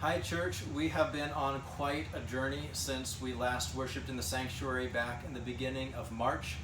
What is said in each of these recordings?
Hi church, we have been on quite a journey since we last worshiped in the sanctuary back in the beginning of March.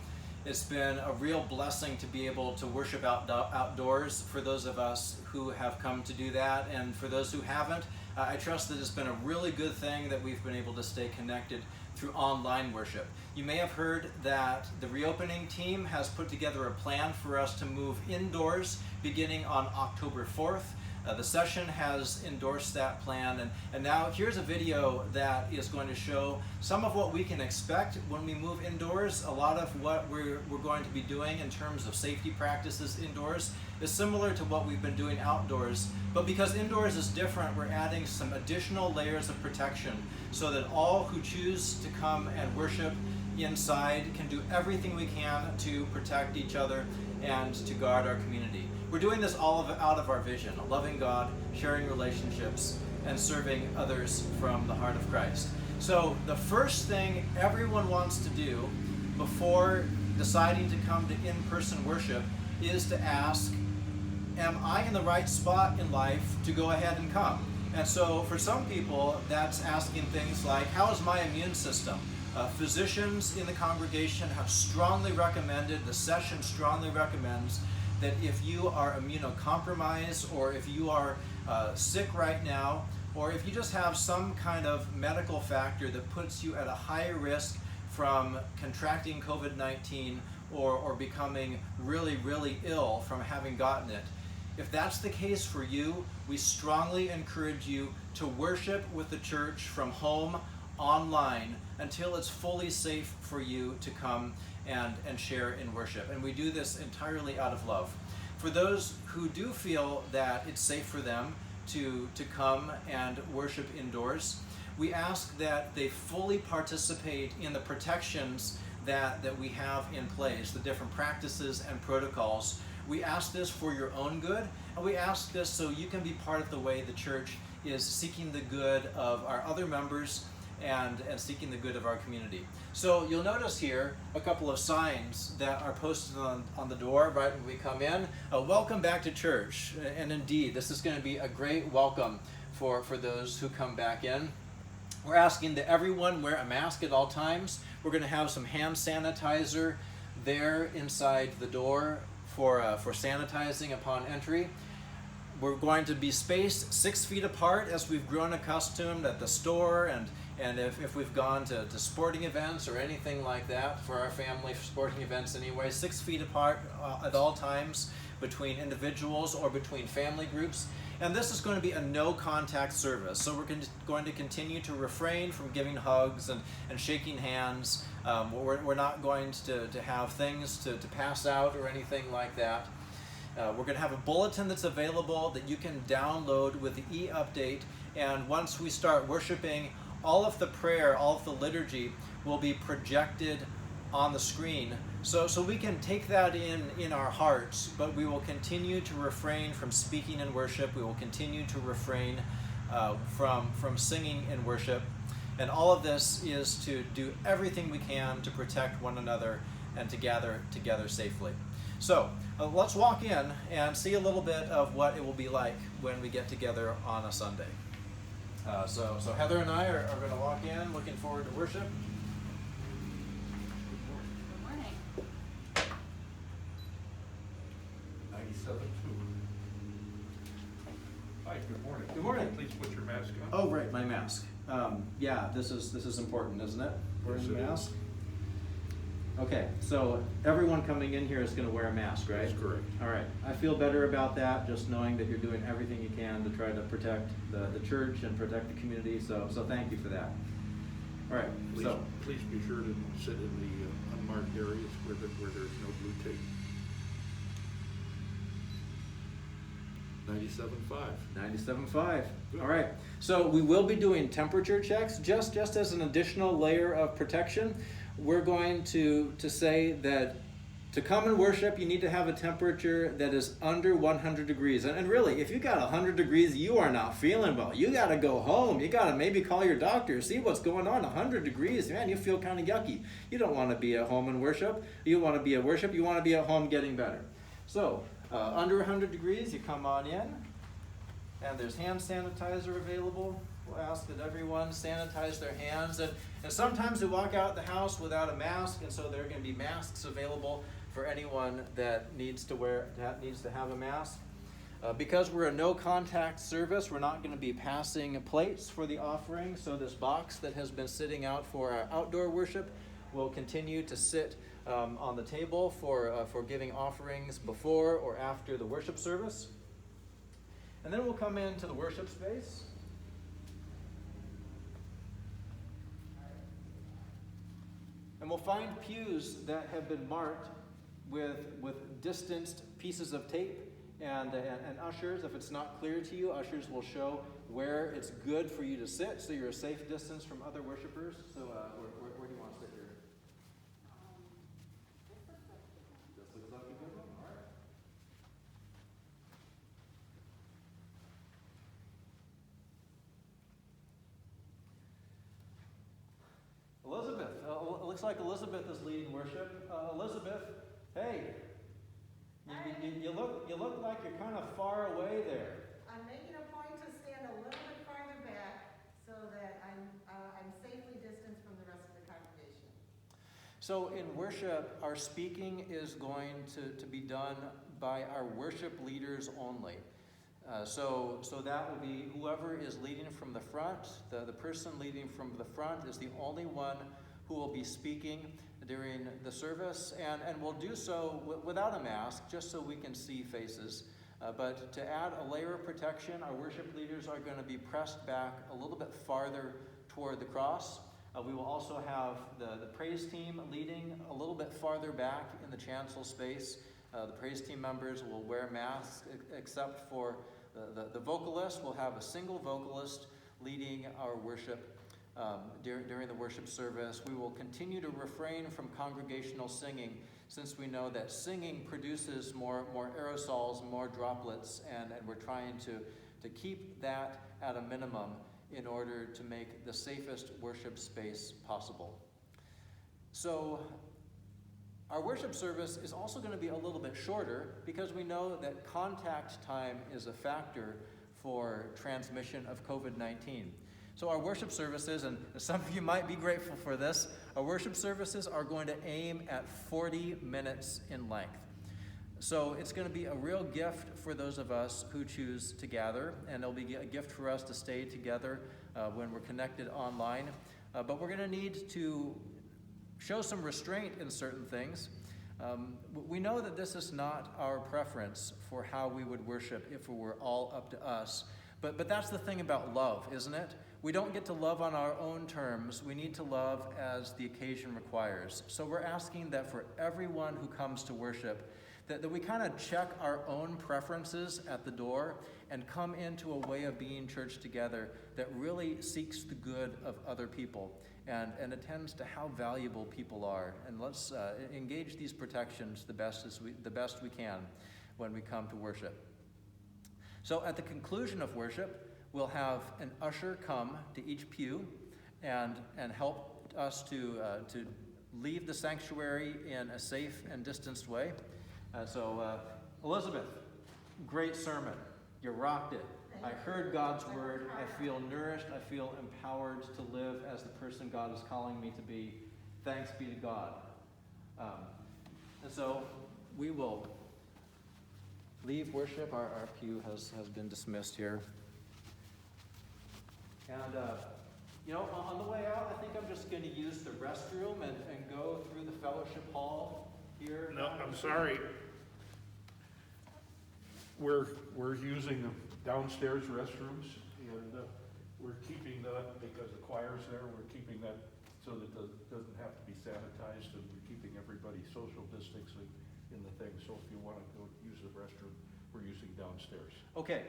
It's been a real blessing to be able to worship outdoors for those of us who have come to do that, and for those who haven't, I trust that it's been a really good thing that we've been able to stay connected through online worship. You may have heard that the reopening team has put together a plan for us to move indoors beginning on October 4th. The session has endorsed that plan, and now here's a video that is going to show some of what we can expect when we move indoors. A lot of what we're going to be doing in terms of safety practices indoors is similar to what we've been doing outdoors, but because indoors is different, we're adding some additional layers of protection so that all who choose to come and worship inside can do everything we can to protect each other and to guard our community. We're doing this all out of our vision, loving God, sharing relationships, and serving others from the heart of Christ. So the first thing everyone wants to do before deciding to come to in-person worship is to ask, am I in the right spot in life to go ahead and come? And so for some people, that's asking things like, how is my immune system? Physicians in the congregation have strongly recommended, the session strongly recommends, that if you are immunocompromised, or if you are sick right now, or if you just have some kind of medical factor that puts you at a higher risk from contracting COVID-19 or becoming really, really ill from having gotten it, if that's the case for you, we strongly encourage you to worship with the church from home online until it's fully safe for you to come and share in worship. And we do this entirely out of love. For those who do feel that it's safe for them to come and worship indoors, we ask that they fully participate in the protections that we have in place, the different practices and protocols. We ask this for your own good, and we ask this so you can be part of the way the church is seeking the good of our other members and seeking the good of our community. So you'll notice here a couple of signs that are posted on the door right when we come in. Welcome back to church. And indeed, this is going to be a great welcome for those who come back in. We're asking that everyone wear a mask at all times. We're going to have some hand sanitizer there inside the door for sanitizing upon entry. We're going to be spaced 6 feet apart as we've grown accustomed at the store, and if we've gone to sporting events or anything like that for our family sporting events anyway, 6 feet apart at all times between individuals or between family groups. And this is going to be a no contact service, so we're going to continue to refrain from giving hugs and shaking hands. We're not going to have things to pass out or anything like that. We're going to have a bulletin that's available that you can download with the e-update, and once we start worshiping, all of the prayer, all of the liturgy will be projected on the screen, so we can take that in our hearts, but we will continue to refrain from speaking in worship. We will continue to refrain from singing in worship, and all of this is to do everything we can to protect one another and to gather together safely. So let's walk in and see a little bit of what it will be like when we get together on a Sunday. So Heather and I are going to walk in, looking forward to worship. Good morning. 97.2. Hi, good morning. Good morning. Please put your mask on. Oh, right, my mask. Yeah, this is important, isn't it? Wearing Yes, the it is. mask. Okay, so everyone coming in here is going to wear a mask, right? That's correct. All right. I feel better about that, just knowing that you're doing everything you can to try to protect the church and protect the community. So thank you for that. All right. Please be sure to sit in the unmarked areas where there's no blue tape. 97.5. 97.5. All right. So we will be doing temperature checks just as an additional layer of protection. We're going to say that to come and worship, you need to have a temperature that is under 100 degrees. And really, if you got 100 degrees, you are not feeling well. You got to go home. You got to maybe call your doctor, see what's going on. 100 degrees, man, you feel kind of yucky. You don't want to be at home and worship. You want to be at worship. You want to be at home getting better. So under 100 degrees, you come on in. And there's hand sanitizer available. We'll ask that everyone sanitize their hands. And sometimes we walk out the house without a mask, and so there are going to be masks available for anyone that needs to have a mask. Because we're a no-contact service, we're not going to be passing plates for the offering. So this box that has been sitting out for our outdoor worship will continue to sit on the table for giving offerings before or after the worship service. And then we'll come into the worship space. And we'll find pews that have been marked with distanced pieces of tape. And ushers, if it's not clear to you, ushers will show where it's good for you to sit so you're a safe distance from other worshipers. So where do you want to sit here? This looks like a good one. All right. Elizabeth. It looks like Elizabeth is leading worship. Elizabeth, hey. You look like you're kind of far away there. I'm making a point to stand a little bit farther back so that I'm safely distanced from the rest of the congregation. So in worship, our speaking is going to be done by our worship leaders only. So that will be whoever is leading from the front. The person leading from the front is the only one who will be speaking during the service, and we'll do so without a mask, just so we can see faces. But to add a layer of protection, our worship leaders are going to be pressed back a little bit farther toward the cross. We will also have the praise team leading a little bit farther back in the chancel space. The praise team members will wear masks, except for the vocalist. We'll have a single vocalist leading our worship during the worship service. We will continue to refrain from congregational singing, since we know that singing produces more aerosols, more droplets, and we're trying to keep that at a minimum in order to make the safest worship space possible. So our worship service is also going to be a little bit shorter because we know that contact time is a factor for transmission of COVID-19. So our worship services, and some of you might be grateful for this, our worship services are going to aim at 40 minutes in length. So it's going to be a real gift for those of us who choose to gather, and it'll be a gift for us to stay together when we're connected online. But we're going to need to show some restraint in certain things. We know that this is not our preference for how we would worship if it were all up to us. But that's the thing about love, isn't it? We don't get to love on our own terms. We need to love as the occasion requires. So we're asking that for everyone who comes to worship, that we kind of check our own preferences at the door and come into a way of being church together that really seeks the good of other people and attends to how valuable people are. And let's engage these protections the best we can when we come to worship. So at the conclusion of worship, we'll have an usher come to each pew and help us to leave the sanctuary in a safe and distanced way. So Elizabeth, great sermon. You rocked it. I heard God's word. I feel nourished. I feel empowered to live as the person God is calling me to be. Thanks be to God. And so we will leave worship. Our pew has been dismissed here. And, on the way out, I think I'm just going to use the restroom and go through the fellowship hall here. No, I'm sorry. We're using the downstairs restrooms, and we're keeping that because the choir's there. We're keeping that so that it doesn't have to be sanitized, and we're keeping everybody social distancing in the thing. So if you want to go use the restroom, we're using downstairs. Okay,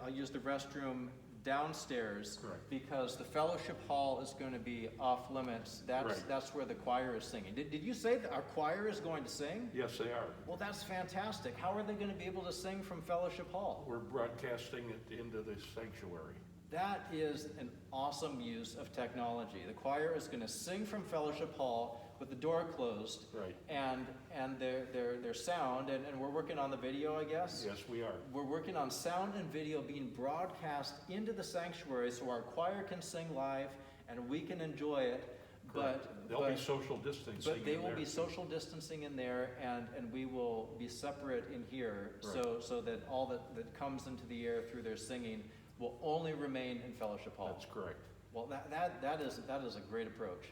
I'll use the restroom downstairs. Correct. Because the fellowship hall is going to be off limits. That's where the choir is singing. Did you say that our choir is going to sing? Yes, they are. Well, that's fantastic. How are they going to be able to sing from fellowship hall? We're broadcasting it into the sanctuary. That is an awesome use of technology. The choir is going to sing from fellowship hall with the door closed. Right. And their sound, and we're working on the video, I guess. Yes, we are. We're working on sound and video being broadcast into the sanctuary so our choir can sing live and we can enjoy it. Correct. There'll be social distancing But they in will there. be social distancing in there, and we will be separate in here, Right. so that all that comes into the air through their singing will only remain in fellowship hall. That's correct. Well, that is a great approach.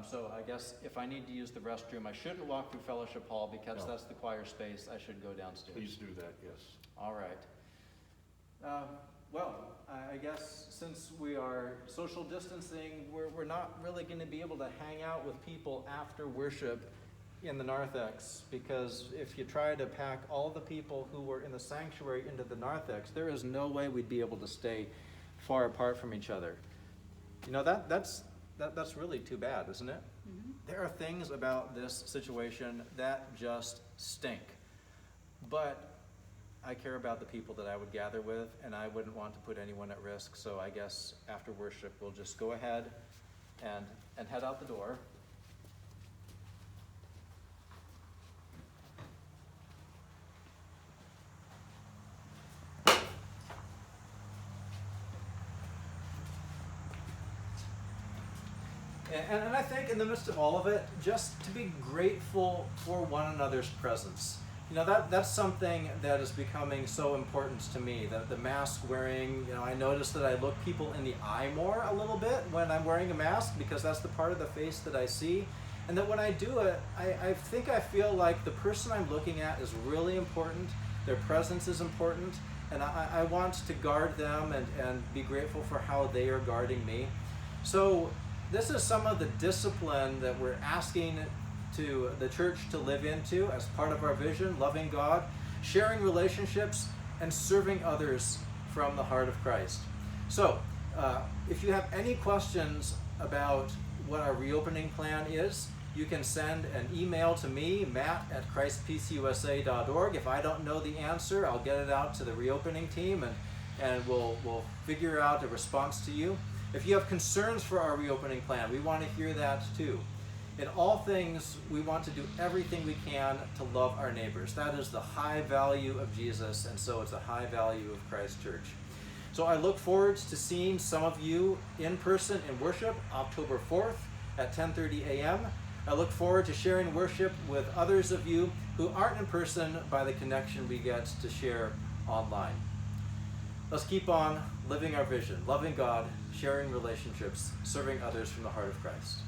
So I guess if I need to use the restroom, I shouldn't walk through fellowship hall because No. that's the choir space. I should go downstairs. Please do that, yes. All right. Well, I guess since we are social distancing, we're not really going to be able to hang out with people after worship in the narthex, because if you try to pack all the people who were in the sanctuary into the narthex, there is no way we'd be able to stay far apart from each other. You know, that's really too bad, isn't it? Mm-hmm. There are things about this situation that just stink. But I care about the people that I would gather with, and I wouldn't want to put anyone at risk, so I guess after worship, we'll just go ahead and head out the door. And I think in the midst of all of it, just to be grateful for one another's presence. You know, that's something that is becoming so important to me. The mask wearing, you know, I notice that I look people in the eye more a little bit when I'm wearing a mask, because that's the part of the face that I see. And that when I do it, I think I feel like the person I'm looking at is really important, their presence is important, and I want to guard them and be grateful for how they are guarding me. So this is some of the discipline that we're asking to the church to live into as part of our vision: loving God, sharing relationships, and serving others from the heart of Christ. So, if you have any questions about what our reopening plan is, you can send an email to me, matt@christpeaceusa.org. If I don't know the answer, I'll get it out to the reopening team, and we'll figure out a response to you. If you have concerns for our reopening plan, we want to hear that too. In all things, we want to do everything we can to love our neighbors. That is the high value of Jesus, and so it's a high value of Christ Church. So I look forward to seeing some of you in person in worship October 4th at 10:30 a.m. I look forward to sharing worship with others of you who aren't in person by the connection we get to share online. Let's keep on living our vision, loving God, sharing relationships, serving others from the heart of Christ.